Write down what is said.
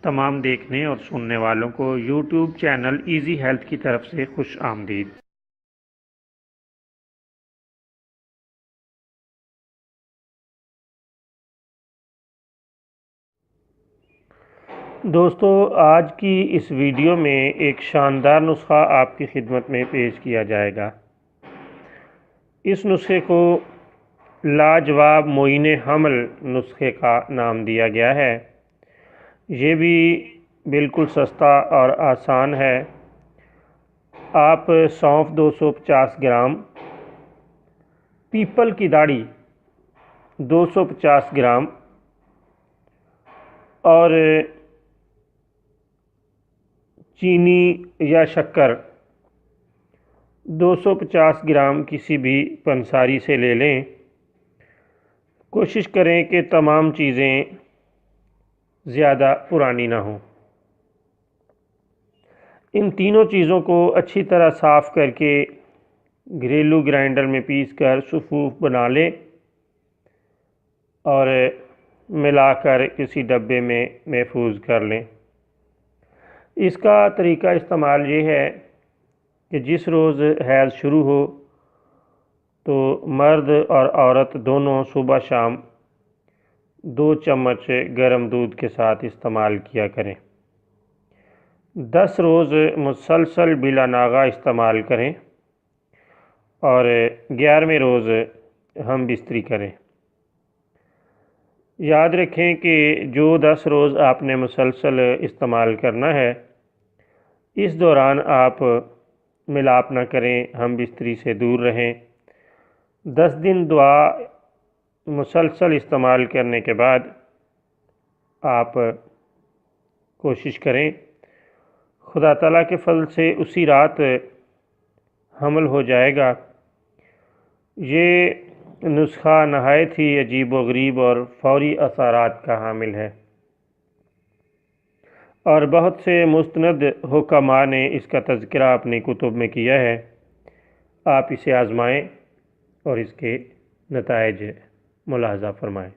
تمام دیکھنے اور سننے والوں کو یوٹیوب چینل ایزی ہیلتھ کی طرف سے خوش آمدید۔ دوستو، آج کی اس ویڈیو میں ایک شاندار نسخہ آپ کی خدمت میں پیش کیا جائے گا۔ اس نسخے کو لاجواب معین حمل نسخے کا نام دیا گیا ہے۔ یہ بھی بالکل سستا اور آسان ہے۔ آپ سونف 250 گرام، پیپل کی داڑھی 250 گرام اور چینی یا شکر 250 گرام کسی بھی پنساری سے لے لیں۔ کوشش کریں کہ تمام چیزیں زیادہ پرانی نہ ہوں۔ ان تینوں چیزوں کو اچھی طرح صاف کر کے گھریلو گرائنڈر میں پیس کر صفوف بنا لیں اور ملا کر کسی ڈبے میں محفوظ کر لیں۔ اس کا طریقہ استعمال یہ ہے کہ جس روز حیض شروع ہو تو مرد اور عورت دونوں صبح شام 2 چمچ گرم دودھ کے ساتھ استعمال کیا کریں۔ 10 روز مسلسل بلا ناغہ استعمال کریں اور 11ویں روز ہم بستری کریں۔ یاد رکھیں کہ جو 10 روز آپ نے مسلسل استعمال کرنا ہے، اس دوران آپ ملاپ نہ کریں، ہم بستری سے دور رہیں۔ 10 دن دعا مسلسل استعمال کرنے کے بعد آپ کوشش کریں، خدا تعالیٰ کے فضل سے اسی رات حمل ہو جائے گا۔ یہ نسخہ نہایت ہی عجیب و غریب اور فوری اثرات کا حامل ہے، اور بہت سے مستند حکماء نے اس کا تذکرہ اپنی کتب میں کیا ہے۔ آپ اسے آزمائیں اور اس کے نتائج ملاحظہ فرمائیں۔